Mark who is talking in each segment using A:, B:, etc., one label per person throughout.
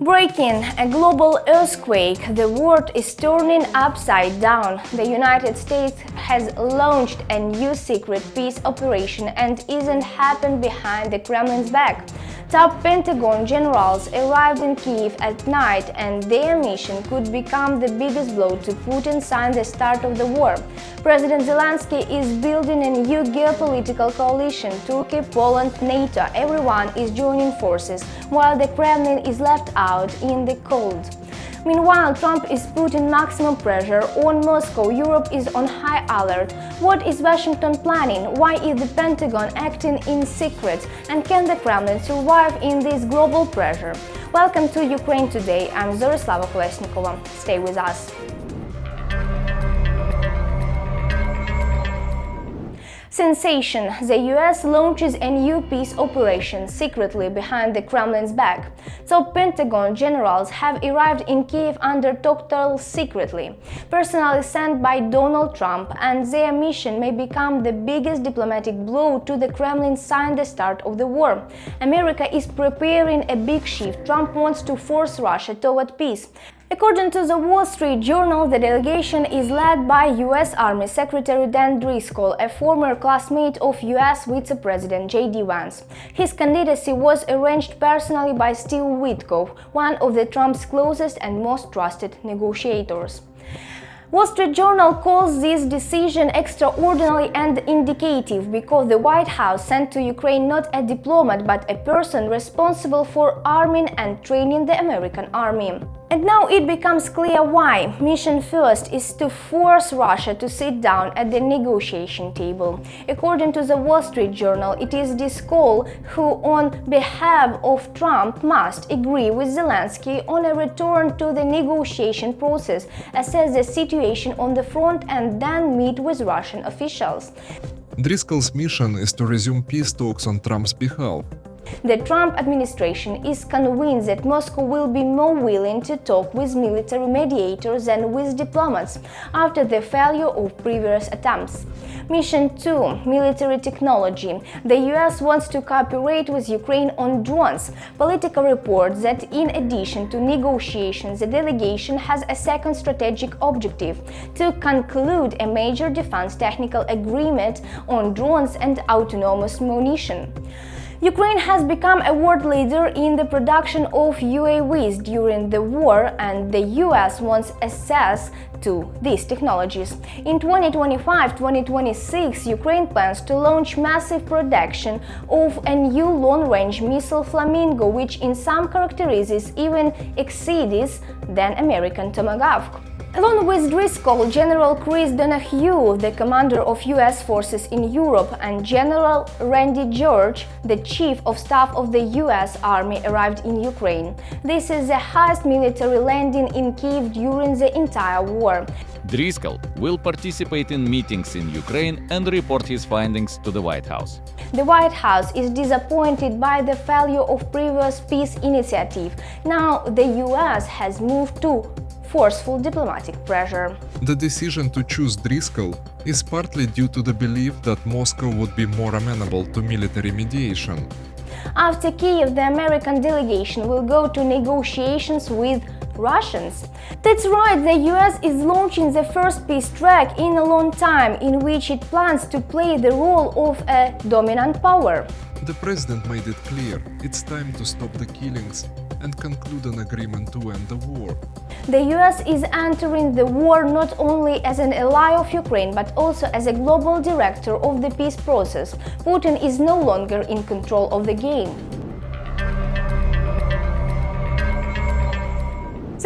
A: Breaking a global earthquake, the world is turning upside down. The United States has launched a new secret peace operation and isn't happened behind the Kremlin's back. Top Pentagon generals arrived in Kyiv at night, and their mission could become the biggest blow to Putin since the start of the war. President Zelensky is building a new geopolitical coalition. Turkey, Poland, NATO, everyone is joining forces, while the Kremlin is left out in the cold. Meanwhile, Trump is putting maximum pressure on Moscow. Europe is on high alert. What is Washington planning? Why is the Pentagon acting in secret? And can the Kremlin survive in this global pressure? Welcome to Ukraine Today. I'm Zorislava Kolesnikova. Stay with us. Sensation. The US launches a new peace operation secretly behind the Kremlin's back. Top Pentagon generals have arrived in Kyiv under total secretly, personally sent by Donald Trump, and their mission may become the biggest diplomatic blow to the Kremlin since the start of the war. America is preparing a big shift. Trump wants to force Russia toward peace. According to the Wall Street Journal, the delegation is led by U.S. Army Secretary Dan Driscoll, a former classmate of U.S. Vice President J.D. Vance. His candidacy was arranged personally by Steve Witkoff, one of the Trump's closest and most trusted negotiators. Wall Street Journal calls this decision extraordinary and indicative because the White House sent to Ukraine not a diplomat but a person responsible for arming and training the American army. And now it becomes clear why. Mission first is to force Russia to sit down at the negotiation table. According to the Wall Street Journal, it is Driscoll who, on behalf of Trump, must agree with Zelensky on a return to the negotiation process, assess the situation on the front, and then meet with Russian officials.
B: Driscoll's mission is to resume peace talks on Trump's behalf.
A: The Trump administration is convinced that Moscow will be more willing to talk with military mediators than with diplomats after the failure of previous attempts. Mission 2. Military technology. The US wants to cooperate with Ukraine on drones. Political reports that in addition to negotiations, the delegation has a second strategic objective: to conclude a major defense technical agreement on drones and autonomous munition. Ukraine has become a world leader in the production of UAVs during the war, and the US wants access to these technologies. In 2025-2026, Ukraine plans to launch massive production of a new long-range missile Flamingo, which in some characteristics even exceeds than American Tomahawk. Along with Driscoll, General Chris Donahue, the commander of U.S. forces in Europe, and General Randy George, the chief of staff of the U.S. Army, arrived in Ukraine. This is the highest military landing in Kyiv during the entire war.
C: Driscoll will participate in meetings in Ukraine and report his findings to the White House.
A: The White House is disappointed by the failure of previous peace initiative. Now the U.S. has moved to forceful diplomatic pressure.
B: The decision to choose Driscoll is partly due to the belief that Moscow would be more amenable to military mediation.
A: After Kyiv, the American delegation will go to negotiations with Russians. That's right, the US is launching the first peace track in a long time, in which it plans to play the role of a dominant power.
B: The president made it clear it's time to stop the killings and conclude an agreement to end the war.
A: The US is entering the war not only as an ally of Ukraine, but also as a global director of the peace process. Putin is no longer in control of the game.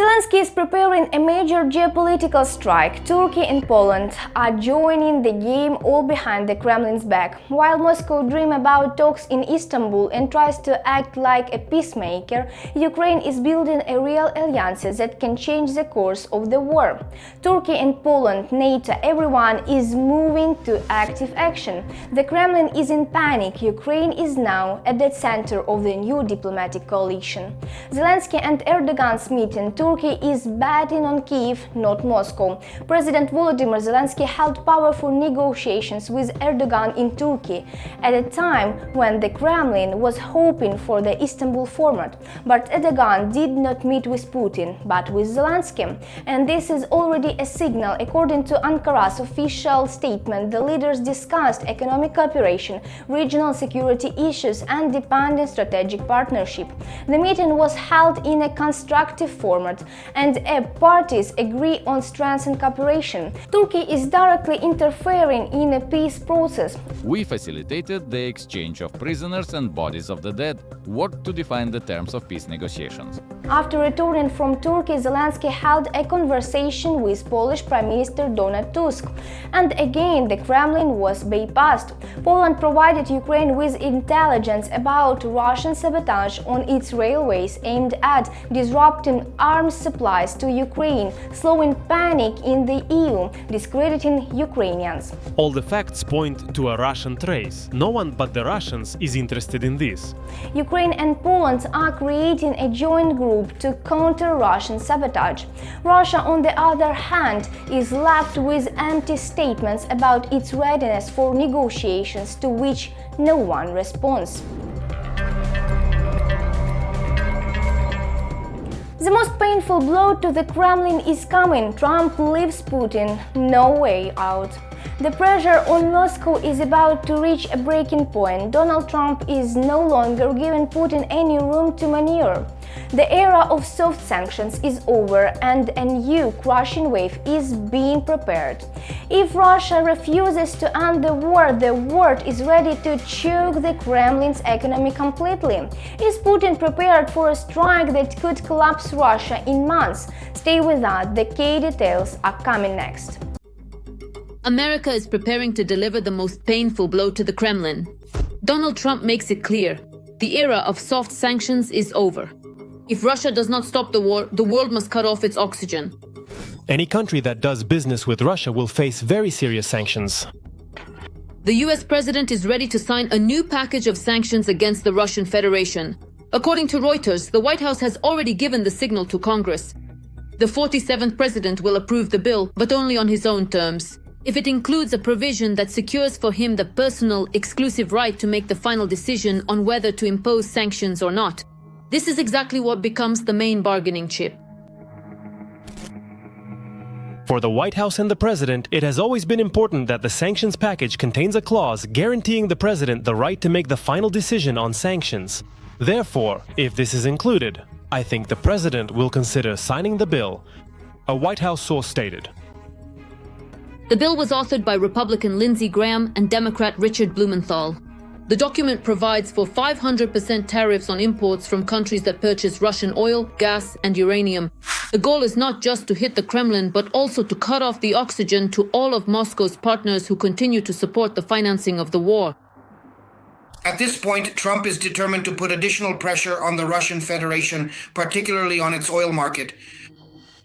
A: Zelensky is preparing a major geopolitical strike. Turkey and Poland are joining the game, all behind the Kremlin's back. While Moscow dreams about talks in Istanbul and tries to act like a peacemaker, Ukraine is building a real alliance that can change the course of the war. Turkey and Poland, NATO, everyone is moving to active action. The Kremlin is in panic. Ukraine is now at the center of the new diplomatic coalition. Zelensky and Erdogan's meeting. Turkey Turkey is betting on Kyiv, not Moscow. President Volodymyr Zelensky held powerful negotiations with Erdogan in Turkey at a time when the Kremlin was hoping for the Istanbul format. But Erdogan did not meet with Putin, but with Zelensky. And this is already a signal. According to Ankara's official statement, the leaders discussed economic cooperation, regional security issues, and deepening strategic partnership. The meeting was held in a constructive format, and parties agree on strengthened cooperation. Turkey is directly interfering in a peace process.
C: We facilitated the exchange of prisoners and bodies of the dead, worked to define the terms of peace negotiations.
A: After returning from Turkey, Zelensky held a conversation with Polish Prime Minister Donald Tusk. And again, the Kremlin was bypassed. Poland provided Ukraine with intelligence about Russian sabotage on its railways aimed at disrupting arms supplies to Ukraine, slowing panic in the EU, discrediting Ukrainians.
D: All the facts point to a Russian trace. No one but the Russians is interested in this.
A: Ukraine and Poland are creating a joint group to counter Russian sabotage. Russia, on the other hand, is left with empty statements about its readiness for negotiations to which no one responds. The most painful blow to the Kremlin is coming. Trump leaves Putin no way out. The pressure on Moscow is about to reach a breaking point. Donald Trump is no longer giving Putin any room to maneuver. The era of soft sanctions is over and a new crushing wave is being prepared. If Russia refuses to end the world is ready to choke the Kremlin's economy completely. Is Putin prepared for a strike that could collapse Russia in months? Stay with us, the key details are coming next.
E: America is preparing to deliver the most painful blow to the Kremlin. Donald Trump makes it clear: the era of soft sanctions is over. If Russia does not stop the war, the world must cut off its oxygen.
D: Any country that does business with Russia will face very serious sanctions.
E: The US president is ready to sign a new package of sanctions against the Russian Federation. According to Reuters, the White House has already given the signal to Congress. The 47th president will approve the bill, but only on his own terms. If it includes a provision that secures for him the personal, exclusive right to make the final decision on whether to impose sanctions or not. This is exactly what becomes the main bargaining chip.
D: For the White House and the president, it has always been important that the sanctions package contains a clause guaranteeing the president the right to make the final decision on sanctions. Therefore, if this is included, I think the president will consider signing the bill, a White House source stated.
E: The bill was authored by Republican Lindsey Graham and Democrat Richard Blumenthal. The document provides for 500% tariffs on imports from countries that purchase Russian oil, gas, and uranium. The goal is not just to hit the Kremlin, but also to cut off the oxygen to all of Moscow's partners who continue to support the financing of the war.
F: At this point, Trump is determined to put additional pressure on the Russian Federation, particularly on its oil market,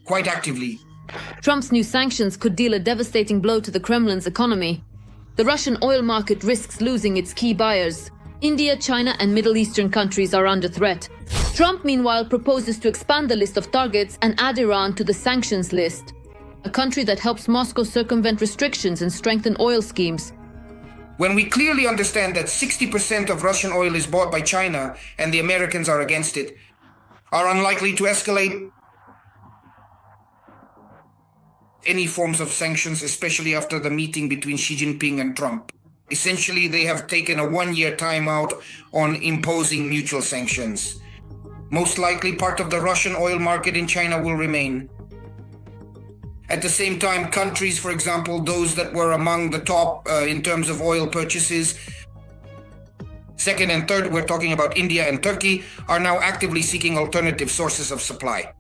F: quite actively.
E: Trump's new sanctions could deal a devastating blow to the Kremlin's economy. The Russian oil market risks losing its key buyers. India, China, and Middle Eastern countries are under threat. Trump, meanwhile, proposes to expand the list of targets and add Iran to the sanctions list, a country that helps Moscow circumvent restrictions and strengthen oil schemes.
F: When we clearly understand that 60% of Russian oil is bought by China and the Americans are against it, are unlikely to escalate any forms of sanctions, especially after the meeting between Xi Jinping and Trump. Essentially, they have taken a one-year timeout on imposing mutual sanctions. Most likely, part of the Russian oil market in China will remain. At the same time, countries, for example, those that were among the top in terms of oil purchases, second and third, we're talking about India and Turkey, are now actively seeking alternative sources of supply.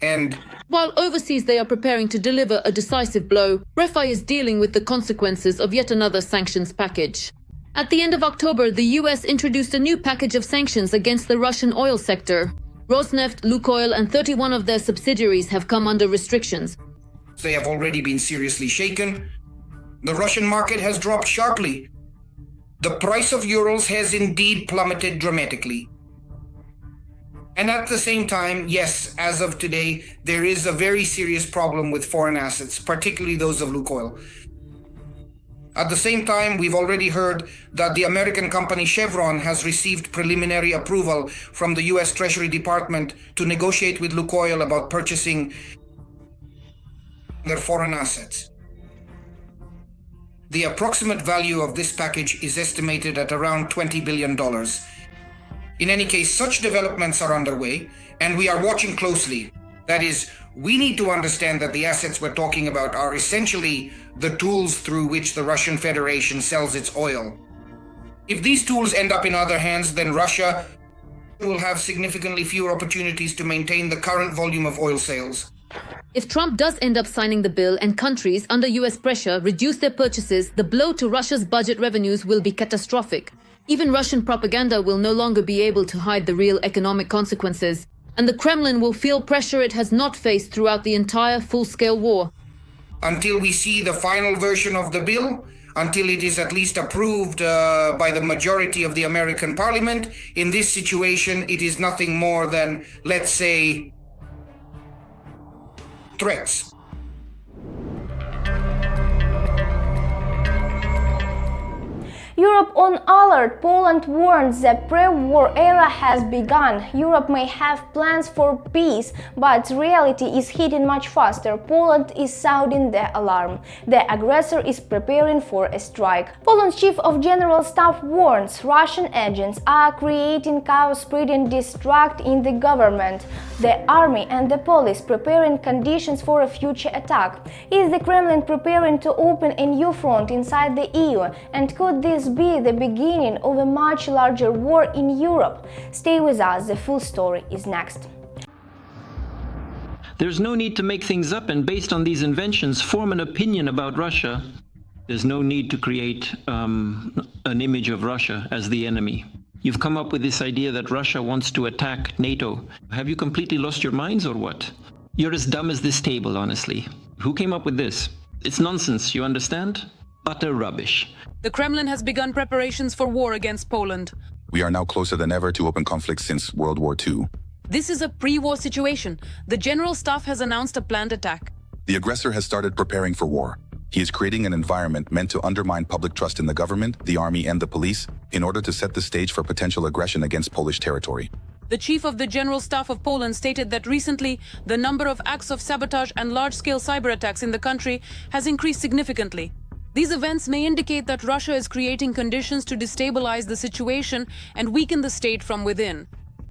F: And
E: while overseas they are preparing to deliver a decisive blow, REFI is dealing with the consequences of yet another sanctions package. At the end of October, the US introduced a new package of sanctions against the Russian oil sector. Rosneft, Lukoil, and 31 of their subsidiaries have come under restrictions.
F: They have already been seriously shaken. The Russian market has dropped sharply. The price of Urals has indeed plummeted dramatically. And at the same time, yes, as of today, there is a very serious problem with foreign assets, particularly those of Lukoil. At the same time, we've already heard that the American company Chevron has received preliminary approval from the US Treasury Department to negotiate with Lukoil about purchasing their foreign assets. The approximate value of this package is estimated at around $20 billion. In any case, such developments are underway, and we are watching closely. That is, we need to understand that the assets we're talking about are essentially the tools through which the Russian Federation sells its oil. If these tools end up in other hands, then Russia will have significantly fewer opportunities to maintain the current volume of oil sales.
E: If Trump does end up signing the bill and countries under US pressure reduce their purchases, the blow to Russia's budget revenues will be catastrophic. Even Russian propaganda will no longer be able to hide the real economic consequences, and the Kremlin will feel pressure it has not faced throughout the entire full-scale war.
F: Until we see the final version of the bill, until it is at least approved by the majority of the American Parliament, in this situation, it is nothing more than, let's say, threats.
A: Europe on alert. Poland warns the pre-war era has begun. Europe may have plans for peace, but reality is hitting much faster. Poland is sounding the alarm. The aggressor is preparing for a strike. Poland's chief of general staff warns Russian agents are creating chaos, spreading distrust in the government, the army and the police, preparing conditions for a future attack. Is the Kremlin preparing to open a new front inside the EU? And could this be the beginning of a much larger war in Europe? Stay with us, the full story is next.
G: There's no need to make things up and based on these inventions form an opinion about Russia. There's no need to create an image of Russia as the enemy. You've come up with this idea that Russia wants to attack NATO. Have you completely lost your minds or what? You're as dumb as this table, honestly. Who came up with this? It's nonsense, you understand? Utter rubbish.
H: The Kremlin has begun preparations for war against Poland.
I: We are now closer than ever to open conflict since World War II.
H: This is a pre-war situation. The General Staff has announced a planned attack.
I: The aggressor has started preparing for war. He is creating an environment meant to undermine public trust in the government, the army, and the police in order to set the stage for potential aggression against Polish territory.
H: The chief of the General Staff of Poland stated that recently the number of acts of sabotage and large-scale cyber attacks in the country has increased significantly. These events may indicate that Russia is creating conditions to destabilize the situation and weaken the state from within.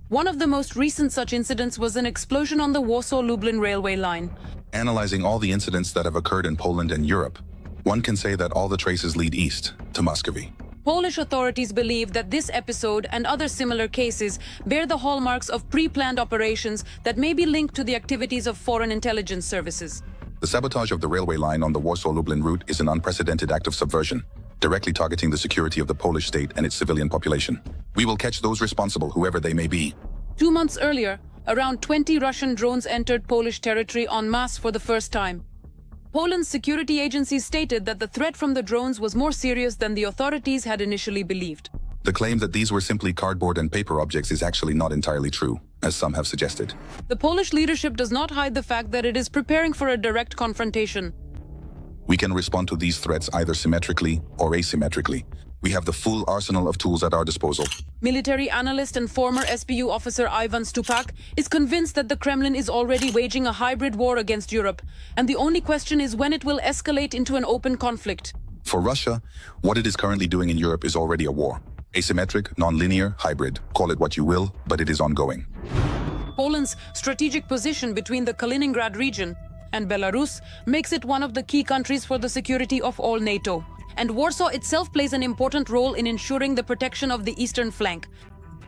H: One of the most recent such incidents was an explosion on the Warsaw-Lublin railway line.
I: Analyzing all the incidents that have occurred in Poland and Europe, one can say that all the traces lead east, to Muscovy.
H: Polish authorities believe that this episode and other similar cases bear the hallmarks of pre-planned operations that may be linked to the activities of foreign intelligence services.
I: The sabotage of the railway line on the Warsaw-Lublin route is an unprecedented act of subversion, directly targeting the security of the Polish state and its civilian population. We will catch those responsible, whoever they may be.
H: 2 months earlier, around 20 Russian drones entered Polish territory en masse for the first time. Poland's security agencies stated that the threat from the drones was more serious than the authorities had initially believed.
I: The claim that these were simply cardboard and paper objects is actually not entirely true, as some have suggested.
H: The Polish leadership does not hide the fact that it is preparing for a direct confrontation.
I: We can respond to these threats either symmetrically or asymmetrically. We have the full arsenal of tools at our disposal.
H: Military analyst and former SBU officer Ivan Stupak is convinced that the Kremlin is already waging a hybrid war against Europe, and the only question is when it will escalate into an open conflict.
I: For Russia, what it is currently doing in Europe is already a war. Asymmetric, non-linear, hybrid. Call it what you will, but it is ongoing.
H: Poland's strategic position between the Kaliningrad region and Belarus makes it one of the key countries for the security of all NATO. And Warsaw itself plays an important role in ensuring the protection of the eastern flank.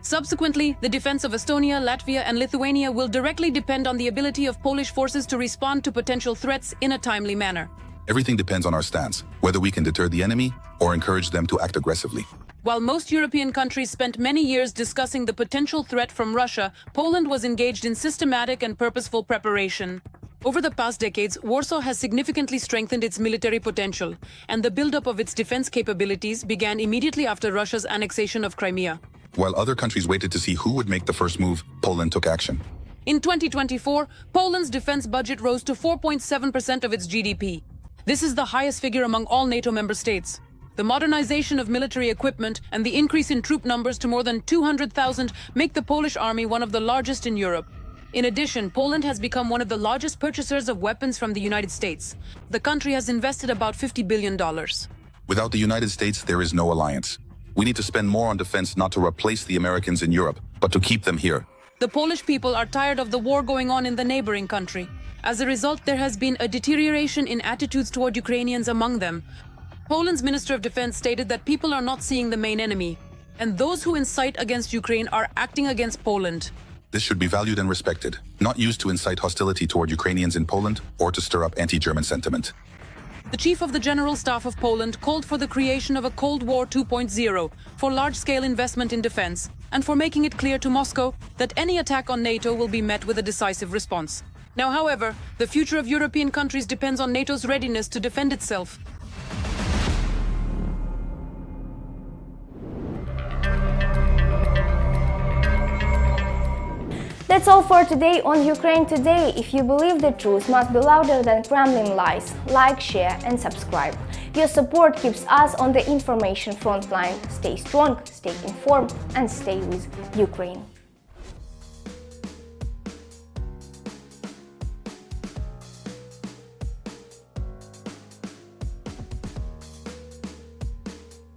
H: Subsequently, the defense of Estonia, Latvia, and Lithuania will directly depend on the ability of Polish forces to respond to potential threats in a timely manner.
I: Everything depends on our stance, whether we can deter the enemy or encourage them to act aggressively.
H: While most European countries spent many years discussing the potential threat from Russia, Poland was engaged in systematic and purposeful preparation. Over the past decades, Warsaw has significantly strengthened its military potential, and the buildup of its defense capabilities began immediately after Russia's annexation of Crimea.
I: While other countries waited to see who would make the first move, Poland took action.
H: In 2024, Poland's defense budget rose to 4.7% of its GDP. This is the highest figure among all NATO member states. The modernization of military equipment and the increase in troop numbers to more than 200,000 make the Polish army one of the largest in Europe. In addition, Poland has become one of the largest purchasers of weapons from the United States. The country has invested about $50 billion.
I: Without the United States, there is no alliance. We need to spend more on defense not to replace the Americans in Europe, but to keep them here.
H: The Polish people are tired of the war going on in the neighboring country. As a result, there has been a deterioration in attitudes toward Ukrainians among them. Poland's Minister of Defense stated that people are not seeing the main enemy, and those who incite against Ukraine are acting against Poland.
I: This should be valued and respected, not used to incite hostility toward Ukrainians in Poland or to stir up anti-German sentiment.
H: The Chief of the General Staff of Poland called for the creation of a Cold War 2.0 for large-scale investment in defense and for making it clear to Moscow that any attack on NATO will be met with a decisive response. Now, however, the future of European countries depends on NATO's readiness to defend itself.
A: That's all for today on Ukraine Today. If you believe the truth must be louder than Kremlin lies, like, share and subscribe. Your support keeps us on the information front line. Stay strong, stay informed and stay with Ukraine.